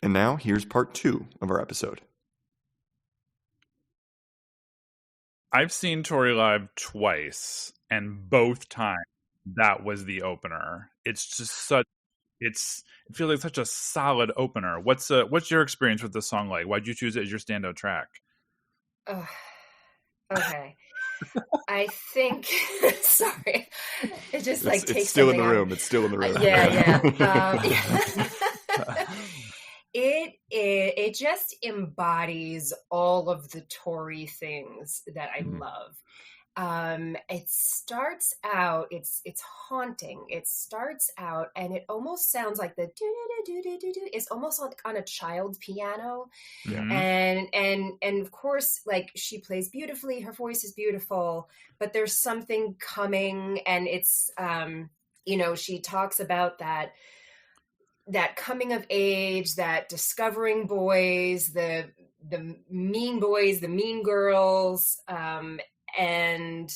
And now here's part 2 of our episode. I've seen Tori live twice, and both times that was the opener. It's just it feels like such a solid opener. What's your experience with this song like? Why'd you choose it as your standout track? Oh, okay. I think, sorry, it just like takes it's still in the something room. It's still in the room. Yeah. It just embodies all of the Tori things that I love. It starts out, it's haunting. It starts out and it almost sounds like the do-do-do-do-do-do. It's almost like on a child's piano. Yeah. And of course, like, she plays beautifully, her voice is beautiful, but there's something coming, and it's she talks about that coming of age, that discovering boys, the mean boys, the mean girls, and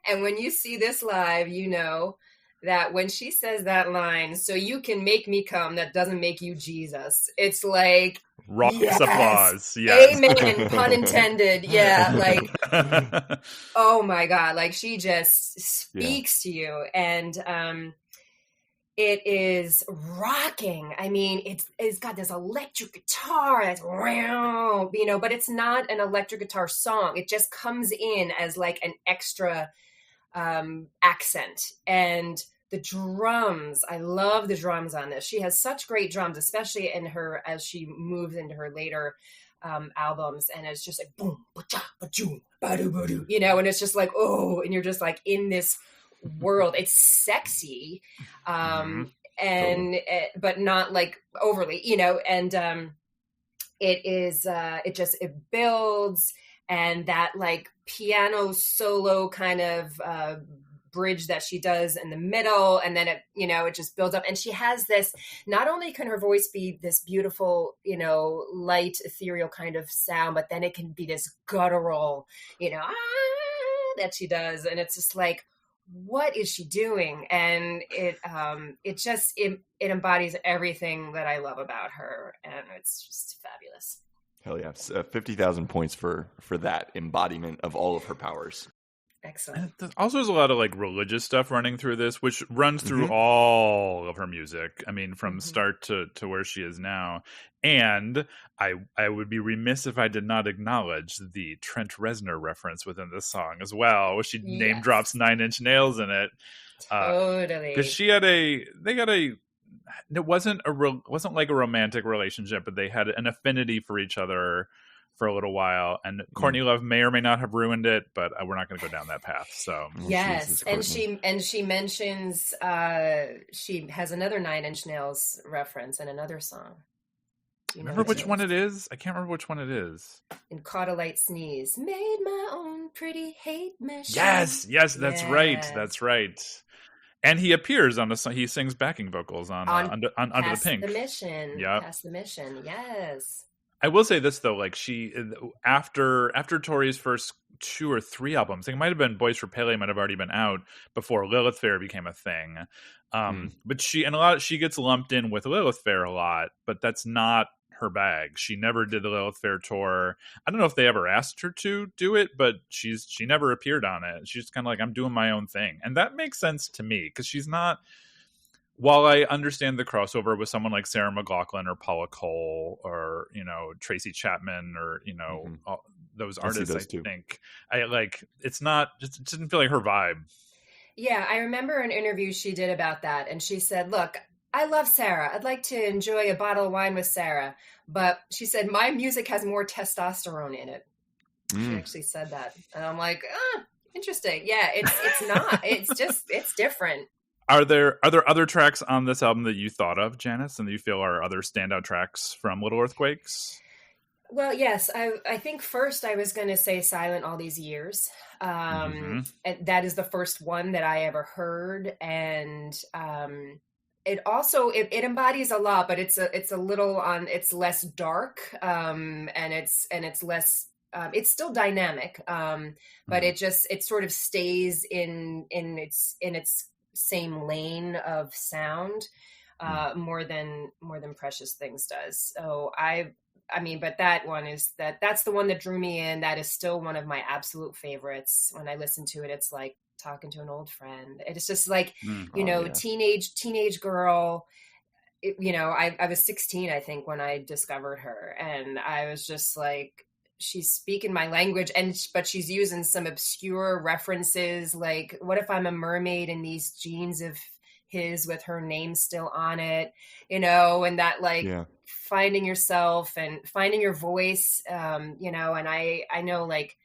and when you see this live, you know that when she says that line, "So you can make me come, that doesn't make you Jesus," it's like raucous applause. Yes. Amen. Pun intended. Yeah. Like, oh my God. Like, she just speaks to you, and it is rocking. I mean, it's got this electric guitar that's, but it's not an electric guitar song. It just comes in as like an extra accent. And the drums, I love the drums on this. She has such great drums, especially as she moves into her later albums. And it's just like boom, ba-cha, ba-choom, ba-doo, ba-doo, and it's just like, oh, and you're just like in this world. It's sexy, but not like overly, and it builds, and that like piano solo kind of bridge that she does in the middle, and then it just builds up, and she has this, not only can her voice be this beautiful, light ethereal kind of sound, but then it can be this guttural, that she does, and it's just like, what is she doing? And it embodies everything that I love about her, and it's just fabulous. Hell yeah. 50,000 points for that embodiment of all of her powers. Excellent. Also, there's a lot of like religious stuff running through this, which runs through all of her music. I mean, from start to where she is now. And I would be remiss if I did not acknowledge the Trent Reznor reference within this song as well, where she name drops 9 Inch Nails in it. Totally. Because it wasn't like a romantic relationship, but they had an affinity for each other for a little while, and Courtney Love may or may not have ruined it, but we're not going to go down that path. So yes, and she mentions she has another 9 Inch Nails reference in another song. Remember which one it is? I can't remember which one it is. In Caught a Light Sneeze, made my own pretty hate machine. Yes, that's right. That's right. And he appears on the song. He sings backing vocals on Under the Pink. The Mission. Yeah, Past the Mission. Yes. I will say this though, like she after Tori's first 2 or 3 albums, I think it might have been Boys for Pele might have already been out before Lilith Fair became a thing. But she gets lumped in with Lilith Fair a lot, but that's not her bag. She never did the Lilith Fair tour. I don't know if they ever asked her to do it, but she never appeared on it. She's kind of like, I'm doing my own thing, and that makes sense to me because she's not. While I understand the crossover with someone like Sarah McLachlan or Paula Cole or Tracy Chapman or those artists, I think it's not. It didn't feel like her vibe. Yeah, I remember an interview she did about that, and she said, "Look, I love Sarah. I'd like to enjoy a bottle of wine with Sarah, but she said my music has more testosterone in it." She actually said that, and I'm like, interesting. Yeah, it's not. It's different. Are there other tracks on this album that you thought of, Janice, and that you feel are other standout tracks from Little Earthquakes? Well, yes. I think first I was going to say Silent All These Years. That is the first one that I ever heard. And it also, it embodies a lot, but it's a little it's less dark. And it's less, it's still dynamic. But it sort of stays in its same lane of sound. more than Precious Things does. So I mean, but that's the one that drew me in. That is still one of my absolute favorites. When I listen to it, it's like talking to an old friend. It's just like, teenage girl. I was 16, I think, when I discovered her, and I was just like, she's speaking my language, but she's using some obscure references. Like, what if I'm a mermaid in these jeans of his with her name still on it, and that finding yourself and finding your voice, and I know, like,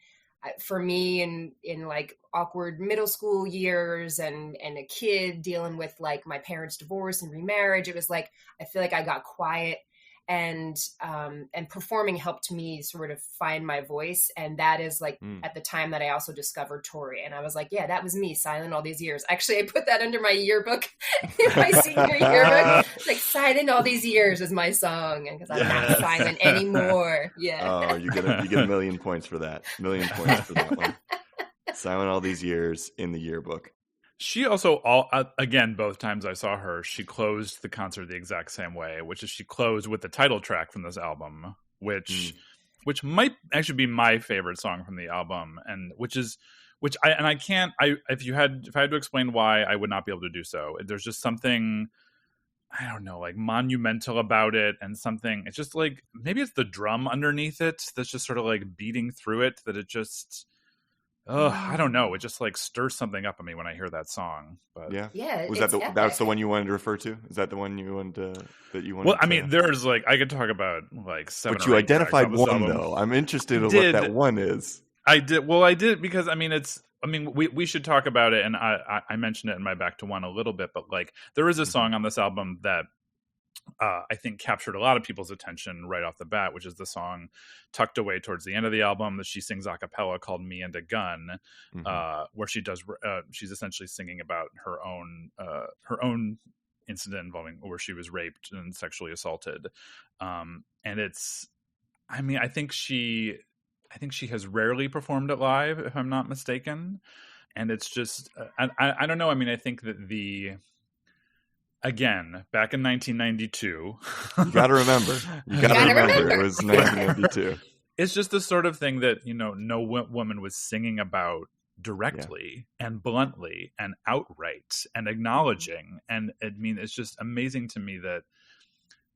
for me in like awkward middle school years and a kid dealing with like my parents' divorce and remarriage, it was like, I feel like I got quiet, and performing helped me sort of find my voice. And that is like at the time that I also discovered Tori, and I was like, yeah, that was me, silent all these years. Actually, I put that under my yearbook, my senior yearbook. It's like, silent all these years is my song, because I'm not silent anymore. Yeah. Oh, you get a million points for that. Million points for that one. Silent all these years in the yearbook. She also, again, both times I saw her, she closed the concert the exact same way, which is she closed with the title track from this album, which might actually be my favorite song from the album, and if I had to explain why, I would not be able to do so. There's just something, I don't know, like monumental about it, and something, it's just like, maybe it's the drum underneath it that's just sort of like beating through it, that it just... I don't know. It just like stirs something up in me when I hear that song. But yeah, was that's the one you wanted to refer to? Is that the one you wanted Well, I mean, there's like, I could talk about like 7. But you identified one though. I'm interested in what that one is. I did because we should talk about it, and I mentioned it in my Back to One a little bit, but like, there is a song on this album that I think captured a lot of people's attention right off the bat, which is the song tucked away towards the end of the album that she sings a cappella called "Me and a Gun," where she's essentially singing about her own incident involving where she was raped and sexually assaulted. And it's, I think she has rarely performed it live, if I'm not mistaken. And it's just, I don't know. I mean, I think that again, back in 1992. You got to remember. It was 1992. It's just the sort of thing that, no woman was singing about directly and bluntly and outright and acknowledging. And it's just amazing to me that,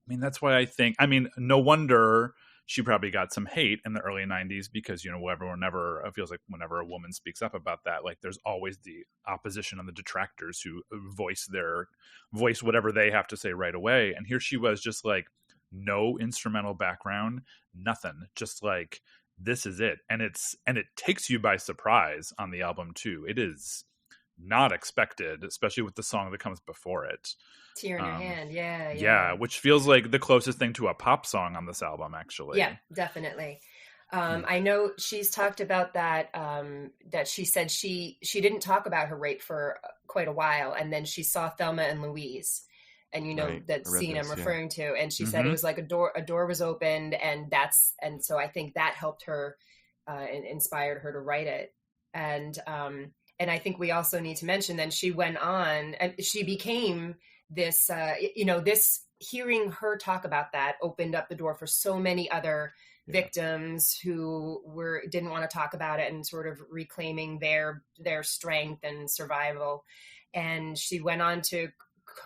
that's why I think, no wonder she probably got some hate in the early 90s because, everyone never feels like whenever a woman speaks up about that, like there's always the opposition and the detractors who voice whatever they have to say right away. And here she was, just like, no instrumental background, nothing, just like, this is it. And it takes you by surprise on the album too. It is not expected, especially with the song that comes before it. Tear in Your Hand. Yeah, which feels like the closest thing to a pop song on this album, actually. Yeah, definitely. I know she's talked about that, that she said she didn't talk about her rape for quite a while, and then she saw Thelma and Louise, and that scene I'm referring to, and she said it was like a door was opened, and so I think that helped her, and inspired her to write it. And I think we also need to mention then she went on, and she became this, this, hearing her talk about that opened up the door for so many other victims who didn't want to talk about it, and sort of reclaiming their strength and survival. And she went on to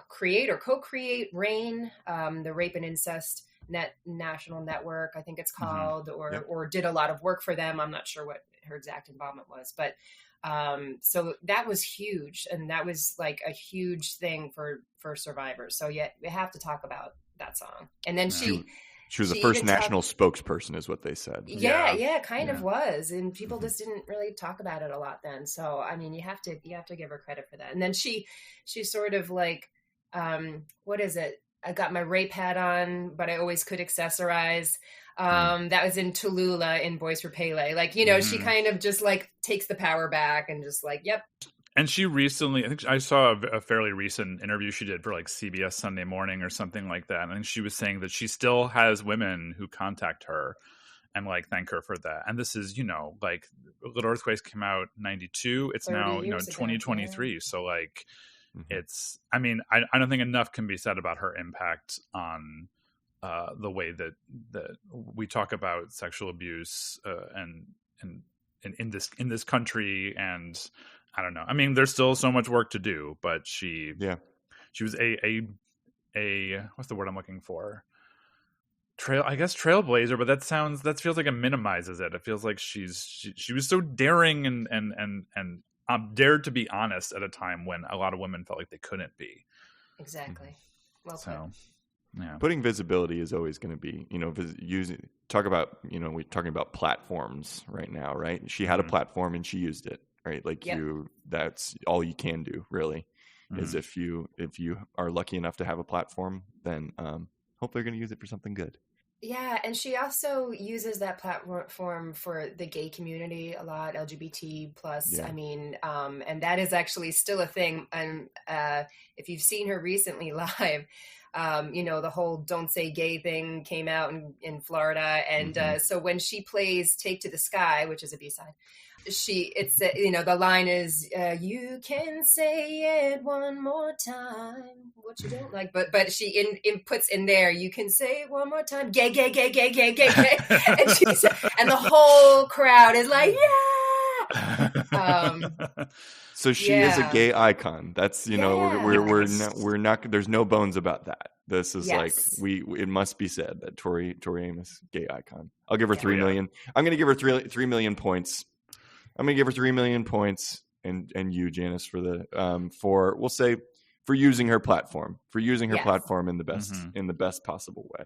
create or co-create RAINN, the Rape and Incest National Network, I think it's called, or did a lot of work for them. I'm not sure what her exact involvement was, but so that was huge, and that was like a huge thing for survivors. So we have to talk about that song. And then she was the first national spokesperson, is what they said. Kind of was, and people just didn't really talk about it a lot then. So you have to give her credit for that. And then she sort of like, what is it? I got my rape hat on, but I always could accessorize. That was in Tallulah in Boys for Pele. Like, she kind of just like takes the power back and just like, yep. And she recently, I think I saw a fairly recent interview she did for like CBS Sunday Morning or something like that. And she was saying that she still has women who contact her and like thank her for that. And this is, like, Little Earthquakes came out 92. It's now, 2023. So like, it's, I mean, I don't think enough can be said about her impact on the way that we talk about sexual abuse and in this country. And I don't know. I mean, there's still so much work to do, but she was a what's the word I'm looking for? Trailblazer, but that feels like it minimizes it. It feels like she was so daring and dared to be honest at a time when a lot of women felt like they couldn't be. Exactly. Well put. So, yeah. Putting visibility is always going to be, we're talking about platforms right now, right? She had a platform and she used it, right? Like that's all you can do really, is if you are lucky enough to have a platform, then hopefully you're going to use it for something good. Yeah, and she also uses that platform for the gay community a lot, LGBT plus. Yeah. I mean, and that is actually still a thing. And if you've seen her recently live, the whole "Don't Say Gay" thing came out in Florida, and so when she plays "Take to the Sky," which is a B-side, the line is "You can say it one more time, what you don't like," but she puts in there, "You can say it one more time, gay, gay, gay, gay, gay, gay, gay," and the whole crowd is like, yeah. So she is a gay icon. That's we're not. There's no bones about that. This is it must be said that Tori Amos, gay icon. I'll give her 3 million. I'm going to give her 3 million points. I'm going to give her 3 million points, and you, Janice, for using her platform, in the best possible way.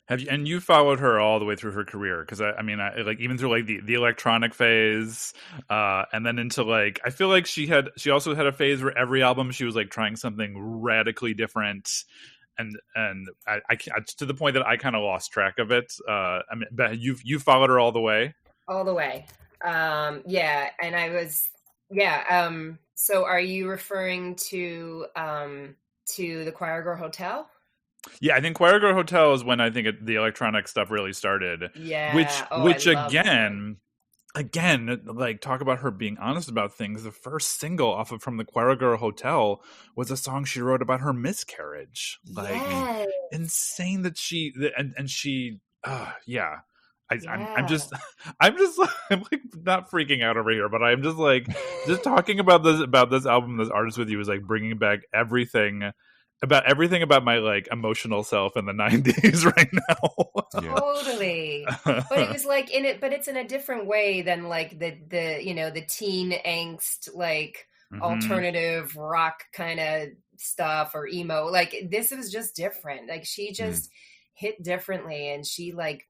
And you followed her all the way through her career, because I even through like the electronic phase, and then into like, I feel like she also had a phase where every album she was like trying something radically different, and I to the point that I kind of lost track of it. But you followed her all the way. All the way. And I was so are you referring to the Choir Girl Hotel? Yeah, I think Choir Girl Hotel is when I think the electronic stuff really started. Yeah. Which again, like, talk about her being honest about things. The first single from the Choir Girl Hotel was a song she wrote about her miscarriage. Like, insane that she I'm just like not freaking out over here, but I'm just like, just talking about this album, this artist with you is like bringing back everything about my like emotional self in the 90s right now. Totally. But it was like but it's in a different way than like the teen angst, like alternative rock kind of stuff or emo. Like, this was just different. Like, she just hit differently, and she like,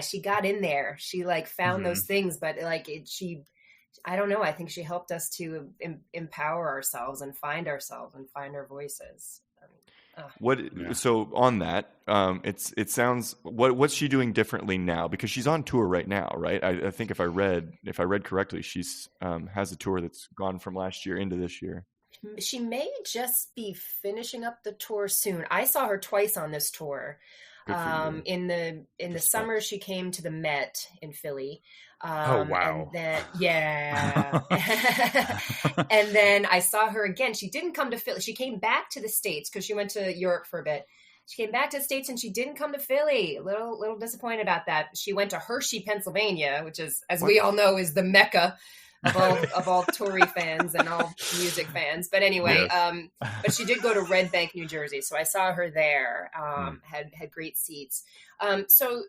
she got in there. She like found those things, but like I don't know. I think she helped us to empower ourselves and find our voices. So on that, it sounds, what's she doing differently now? Because she's on tour right now, right? I think if I read correctly, she's has a tour that's gone from last year into this year. She may just be finishing up the tour soon. I saw her twice on this tour. In the summer, she came to the Met in Philly. Oh wow! And then, and then I saw her again. She didn't come to Philly. She came back to the States because she went to Europe for a bit. She came back to the States and she didn't come to Philly. A little disappointed about that. She went to Hershey, Pennsylvania, which is, as we all know, is the Mecca of all Tori fans and all music fans. But anyway, but she did go to Red Bank, New Jersey. So I saw her there, had great seats. So,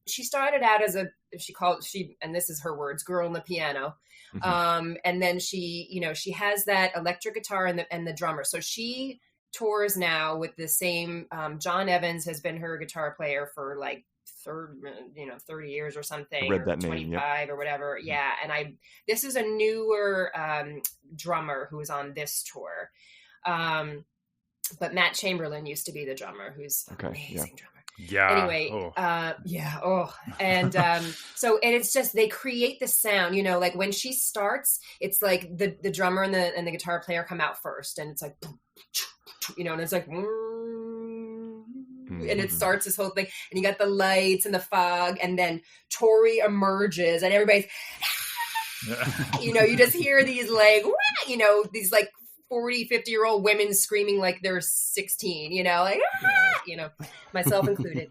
she started out as and this is her words, girl on the piano. And then she has that electric guitar and the drummer. So she tours now with the same, John Evans has been her guitar player for like 30 years or something. I read that 25 or whatever. Yeah. And this is a newer drummer who is on this tour. But Matt Chamberlain used to be the drummer, who's an amazing drummer. Yeah. Anyway, and so, and it's just, they create the sound, like when she starts, it's like the drummer and the guitar player come out first, and it's like, and it's like, and it starts this whole thing, and you got the lights and the fog, and then Tori emerges, and everybody's, you just hear these like, these like 40, 50-year-old women screaming like they're 16, you know, like, ah! You know, myself included.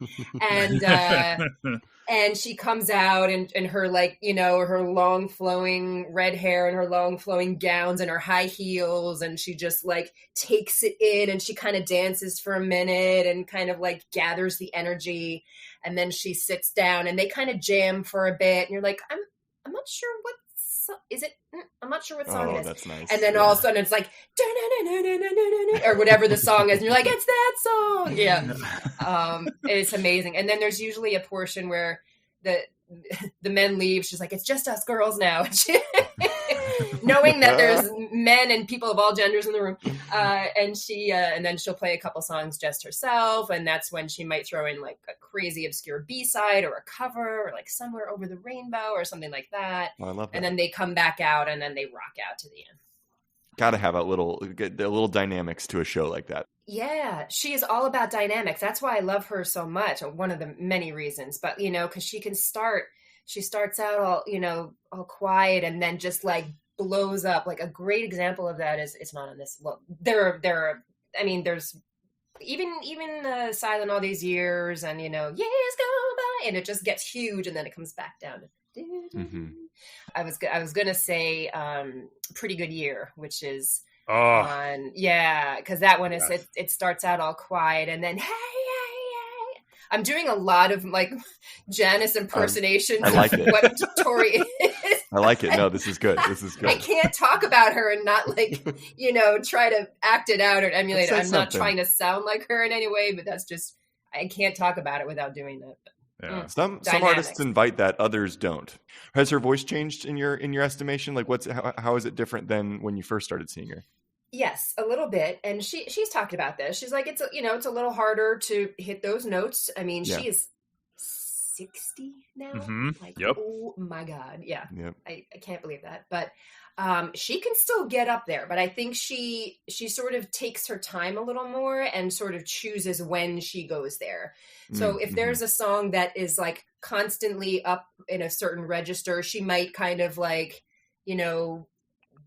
And she comes out and her, like, you know, her long flowing red hair and her long flowing gowns and her high heels. And she just like takes it in and she kind of dances for a minute and kind of like gathers the energy. And then she sits down and they kind of jam for a bit. And you're like, I'm not sure what is it. I'm not sure what song it is. That's nice. And then all of a sudden it's like, or whatever the song is. And you're like, it's that song. Yeah. It's amazing. And then there's usually a portion where the men leave. She's like, it's just us girls now. Knowing that there's men and people of all genders in the room. And then she'll play a couple songs just herself. And that's when she might throw in like a crazy obscure B-side or a cover or like Somewhere Over the Rainbow or something like that. Oh, I love that. And then they come back out and then they rock out to the end. Got to have a little dynamics to a show like that. Yeah, she is all about dynamics. That's why I love her so much. One of the many reasons, but you know, because she starts out all, you know, all quiet and then just like blows up. Like a great example of that is, it's not on this. Well, there are. I mean, there's even Silent All These Years, and you know, years go by, and it just gets huge, and then it comes back down. Mm-hmm. I was gonna say Pretty Good Year, which is on, yeah, because that one is it starts out all quiet and then hey. I'm doing a lot of like Janice impersonations I like of it. what Tori is. I like it. No, this is good. This is good. I can't talk about her and not like, you know, try to act it out or emulate it. I'm not trying to sound like her in any way, but that's just, I can't talk about it without doing that. Yeah. Some artists invite that, others don't. Has her voice changed in your estimation? Like how is it different than when you first started seeing her? Yes, a little bit. And she's talked about this. She's like, it's a little harder to hit those notes. I mean, she is 60 now. Mm-hmm. Like, yep. Oh my God. Yeah. Yep. I can't believe that. But she can still get up there. But I think she sort of takes her time a little more and sort of chooses when she goes there. So if there's a song that is like constantly up in a certain register, she might kind of like, you know,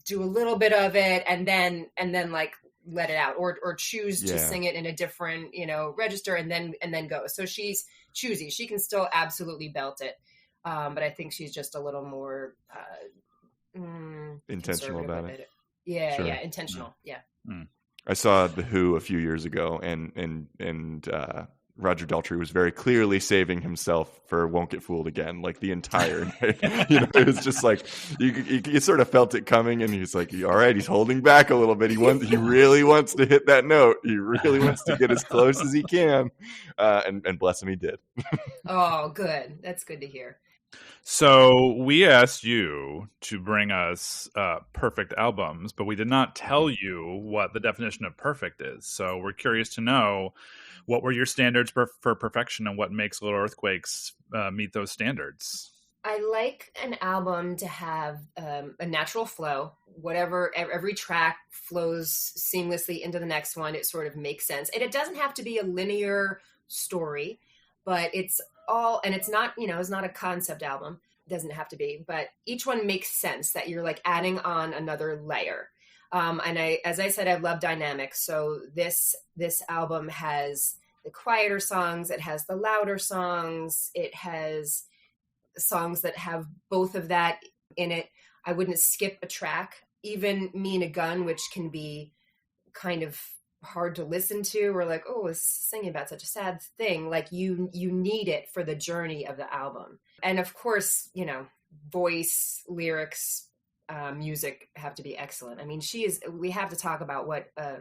do a little bit of it and then like let it out or choose to sing it in a different, you know, register and then go. So she's choosy. She can still absolutely belt it. But I think she's just a little more intentional about it. Yeah. Sure. Yeah. Intentional. Yeah. I saw The Who a few years ago and Roger Daltrey was very clearly saving himself for Won't Get Fooled Again, like the entire night. You know, it was just like you sort of felt it coming, and he's like, all right, he's holding back a little bit. He really wants to hit that note. He really wants to get as close as he can, and bless him, he did. Oh, good. That's good to hear. So we asked you to bring us perfect albums, but we did not tell you what the definition of perfect is. So we're curious to know, what were your standards for perfection and what makes Little Earthquakes meet those standards? I like an album to have a natural flow. Whatever, every track flows seamlessly into the next one. It sort of makes sense. And it doesn't have to be a linear story, but it's all, and it's not, you know, it's not a concept album. It doesn't have to be, but each one makes sense that you're like adding on another layer. And as I said, I love dynamics. So this album has the quieter songs. It has the louder songs. It has songs that have both of that in it. I wouldn't skip a track. Even Me and a Gun, which can be kind of hard to listen to, or like, oh, it's singing about such a sad thing. Like you need it for the journey of the album. And of course, you know, voice, lyrics, music have to be excellent. I mean, we have to talk about what a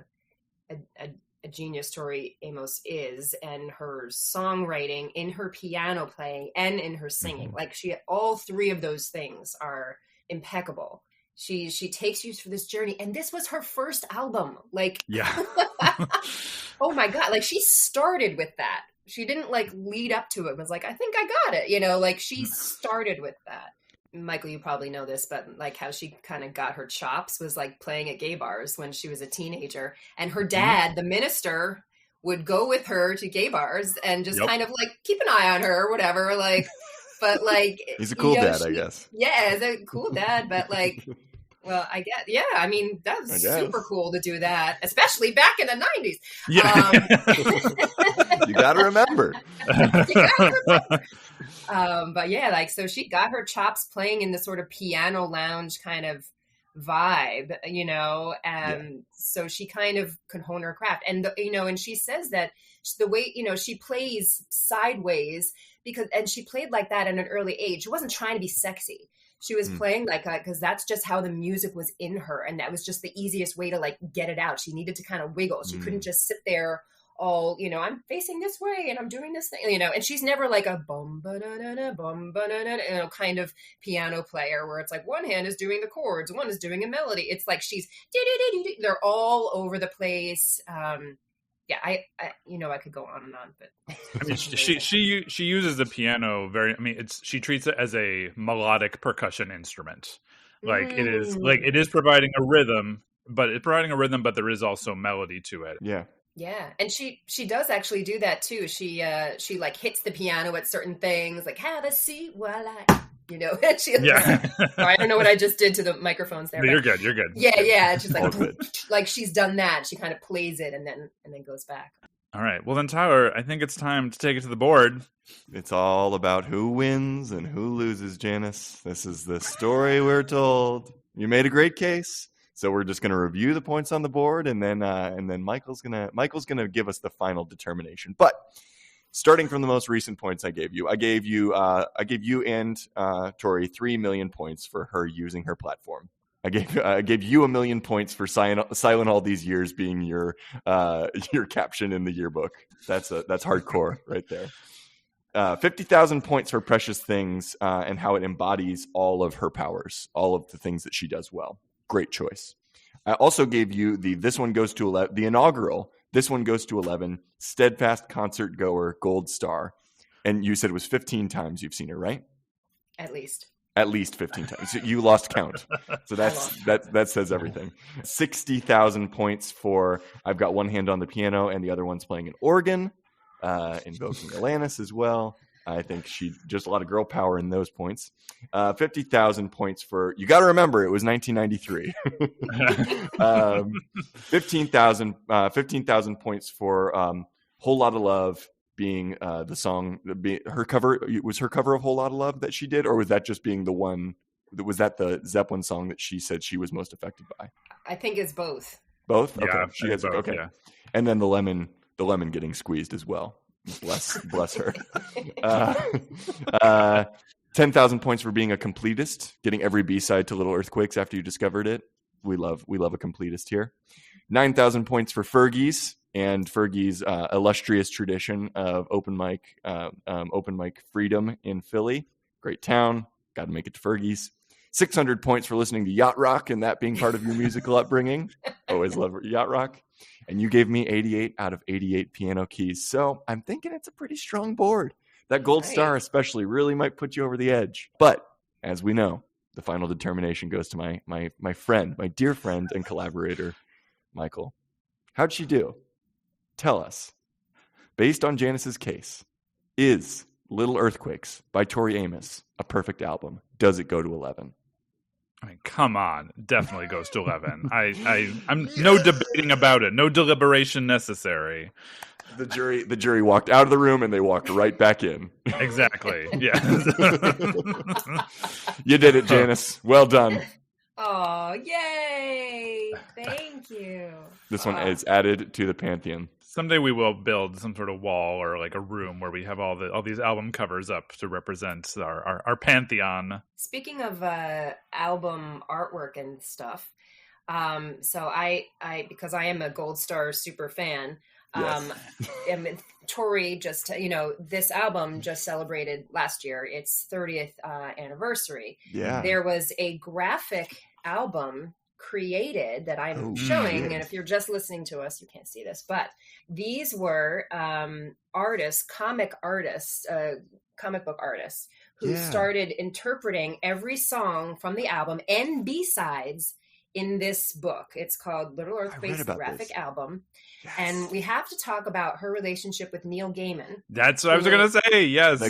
genius Tori Amos is, and her songwriting, in her piano playing and in her singing. Like all three of those things are impeccable. She takes you through this journey, and this was her first album. Like, yeah. Oh my God. Like she started with that. She didn't like lead up to it. It was like, I think I got it. You know, like she started with that. Michael, you probably know this, but like how she kind of got her chops was like playing at gay bars when she was a teenager, and her dad, the minister, would go with her to gay bars and just kind of like keep an eye on her or whatever. Like, but like, he's a cool dad, I guess. Yeah, he's a cool dad, but like, Well, I guess, yeah. I mean, that was super cool to do that, especially back in the 90s. Yeah. You got to remember. But yeah, like, so she got her chops playing in the sort of piano lounge kind of vibe, you know, and so she kind of could hone her craft. And, you know, and she says that the way, you know, she plays sideways and she played like that at an early age. She wasn't trying to be sexy. She was playing like that because that's just how the music was in her. And that was just the easiest way to like get it out. She needed to kind of wiggle. She couldn't just sit there all, you know, I'm facing this way and I'm doing this thing, you know, and she's never like a bum ba da da da bum ba da da, you know, kind of piano player where it's like one hand is doing the chords, one is doing a melody. It's like she's they're all over the place. Yeah, I you know, I could go on and on, but I mean, she uses the piano she treats it as a melodic percussion instrument. Like it is providing a rhythm, but there is also melody to it. Yeah. Yeah, and she does actually do that too. She like hits the piano at certain things, like have a seat while I, you know. And she I don't know what I just did to the microphones there. No, you're good. Yeah. It's just like she's done that. She kind of plays it and then goes back. All right. Well then, Tyler, I think it's time to take it to the board. It's all about who wins and who loses, Janice. This is the story we're told. You made a great case. So we're just going to review the points on the board, and then Michael's gonna give us the final determination. But starting from the most recent points I gave you and Tori 3 million points for her using her platform. I gave you 1 million points for silent all these years being your caption in the yearbook. That's hardcore right there. 50,000 points for Precious Things and how it embodies all of her powers, all of the things that she does well. Great choice. I also gave you this one goes to 11, the inaugural. This one goes to 11. Steadfast concert goer, gold star, and you said it was 15 times you've seen her, right? At least 15 times. You lost count, so that says everything. 60,000 points for I've got one hand on the piano and the other one's playing an organ, invoking Alanis as well. I think she just a lot of girl power in those points. 50,000 points for, you got to remember, it was 1993. 15,000 points for Whole Lotta Love being the song, her cover. Was her cover of Whole Lotta Love that she did, or was that just being the one? Was that the Zeppelin song that she said she was most affected by? I think it's both. Both? Okay. Yeah, She has both, okay. Yeah. And then the lemon getting squeezed as well. Bless her. 10,000 points for being a completist, getting every B-side to Little Earthquakes after you discovered it. We love a completist here. 9,000 points for Fergie's and Fergie's illustrious tradition of open mic freedom in Philly. Great town. Got to make it to Fergie's. 600 points for listening to yacht rock and that being part of your musical upbringing. Always love yacht rock. And you gave me 88 out of 88 piano keys. So I'm thinking it's a pretty strong board. That gold star especially really might put you over the edge. But as we know, the final determination goes to my friend, my dear friend and collaborator, Michael. How'd she do? Tell us. Based on Janice's case, is Little Earthquakes by Tori Amos a perfect album? Does it go to 11? I mean, come on. Definitely goes to 11. I'm no debating about it. No deliberation necessary. The jury walked out of the room and they walked right back in. Exactly. Yeah. You did it, Janice. Well done. Oh, yay. Thank you. This one is added to the Pantheon. Someday we will build some sort of wall or like a room where we have all these album covers up to represent our pantheon. Speaking of album artwork and stuff, so I because I am a Gold Star super fan. Yes. Tori just, this album just celebrated last year its 30th anniversary. Yeah, there was a graphic album created that I'm showing, and if you're just listening to us, you can't see this, but these were comic book artists who started interpreting every song from the album and B-sides in this book. It's called Little Earthquakes Graphic Album. Yes. And we have to talk about her relationship with Neil Gaiman. That's what I was going to say. Yes.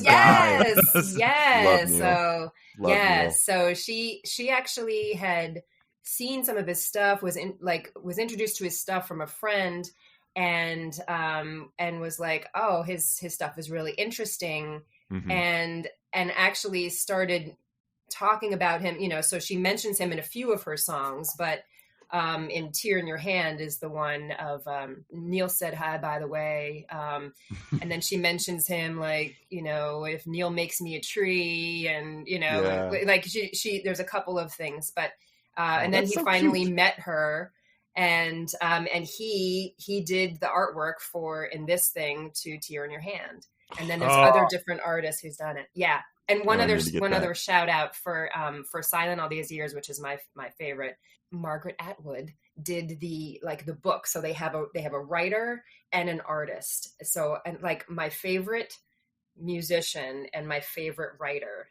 Yes. So, Neil. So she actually had seen some of his stuff, was introduced to his stuff from a friend, and was like, oh, his stuff is really interesting, and actually started talking about him, so she mentions him in a few of her songs, but in Tear in Your Hand is the one of Neil said hi, by the way. And then she mentions him like, if Neil makes me a tree, and, like she there's a couple of things, but and then he finally met her, and he did the artwork for In This Thing to Tear in Your Hand. And then there's other different artists who's done it. Yeah. And one other shout out for Silent All These Years, which is my favorite. Margaret Atwood did the book. So they have a writer and an artist. So, and like my favorite musician and my favorite writer.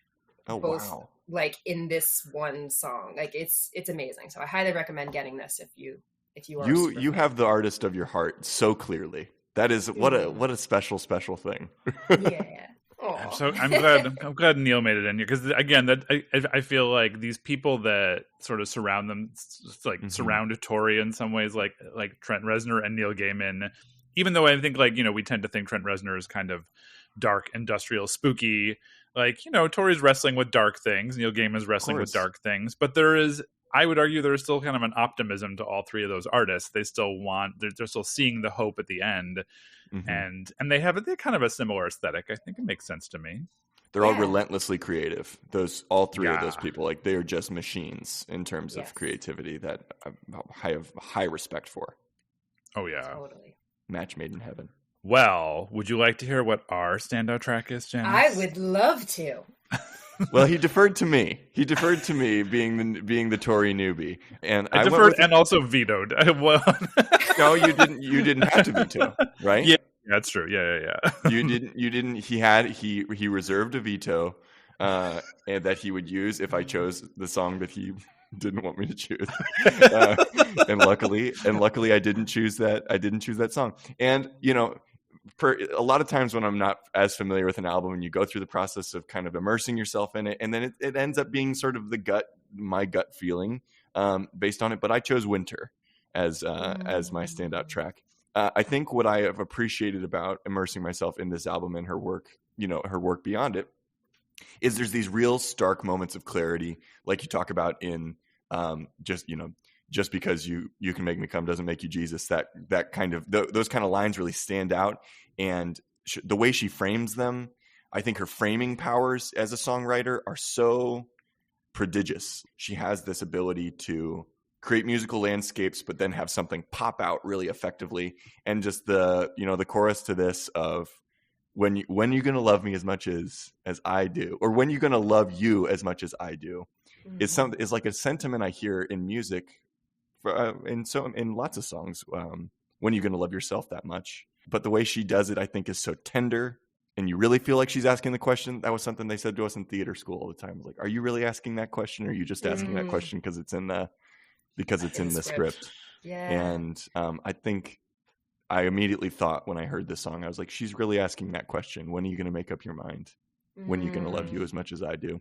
Oh, both, wow. Like in this one song. Like it's amazing. So I highly recommend getting this if you are. You have the artist of your heart so clearly. That is what a special thing. Yeah. So I'm glad Neil made it in here, because again, that I feel like these people that sort of surround them, surround Tori in some ways, like Trent Reznor and Neil Gaiman. Even though I think we tend to think Trent Reznor is kind of dark, industrial, spooky. Tori's wrestling with dark things. Neil Gaiman's wrestling with dark things, but I would argue there is still kind of an optimism to all three of those artists. They still they're still seeing the hope at the end. And they have kind of a similar aesthetic. I think it makes sense to me. They're all relentlessly creative. All three of those people, they are just machines in terms of creativity that I have high respect for. Oh yeah, totally. Match made in heaven. Well, would you like to hear what our standout track is, Janice? I would love to. Well, he deferred to me. Being the Tori newbie, and I deferred and also vetoed. No, you didn't. You didn't have to veto, right? Yeah, that's true. Yeah. You didn't. He reserved a veto, and that he would use if I chose the song that he didn't want me to choose. And luckily, I didn't choose that. I didn't choose that song. And a lot of times when I'm not as familiar with an album, and you go through the process of kind of immersing yourself in it, and then it ends up being sort of my gut feeling based on it. But I chose Winter as my standout track. I think what I have appreciated about immersing myself in this album and her work beyond it, is there's these real stark moments of clarity, like you talk about in just because you can make me come doesn't make you Jesus. That kind of those kind of lines really stand out, and the way she frames them, I think her framing powers as a songwriter are so prodigious. She has this ability to create musical landscapes, but then have something pop out really effectively. And just the chorus to this of when you're gonna love me as much as I do, or when you're gonna love you as much as I do, is like a sentiment I hear in music. In lots of songs, when you're going to love yourself that much. But the way she does it, I think, is so tender, and you really feel like she's asking the question. That was something they said to us in theater school all the time. Like, are you really asking that question, or are you just asking that question because it's in the script? Yeah. And I think I immediately thought when I heard this song, I was like, she's really asking that question. When are you going to make up your mind? When are you going to love you as much as I do?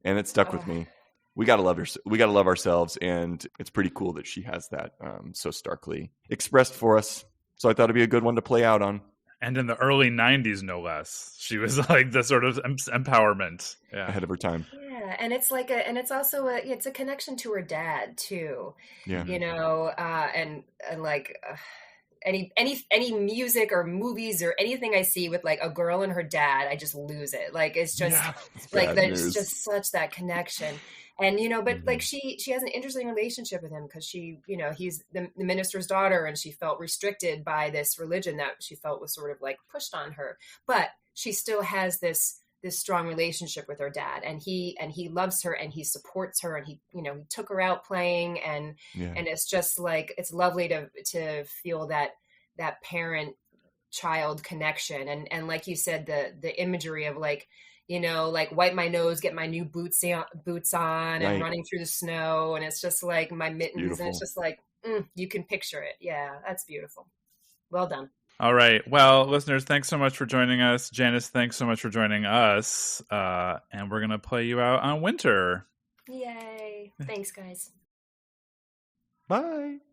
And it stuck with me. We gotta love her. We gotta love ourselves, and it's pretty cool that she has that so starkly expressed for us. So I thought it'd be a good one to play out on. And in the early '90s, no less, she was like the sort of empowerment ahead of her time. Yeah, and it's also a connection to her dad too. Yeah, and like. Any music or movies or anything I see with like a girl and her dad, I just lose it. Like it's just there's just such that connection. And but like she has an interesting relationship with him, because she he's the minister's daughter, and she felt restricted by this religion that she felt was sort of like pushed on her, but she still has this strong relationship with her dad, and he loves her, and he supports her, and he took her out playing, and it's just like, it's lovely to feel that parent child connection, and like you said, the imagery of like wipe my nose, get my new boots on, and running through the snow, and it's just like my mittens, beautiful. And it's just like you can picture it. Yeah, that's beautiful. Well done. All right. Well, listeners, thanks so much for joining us. Janice, thanks so much for joining us. And we're going to play you out on Winter. Yay. Thanks, guys. Bye.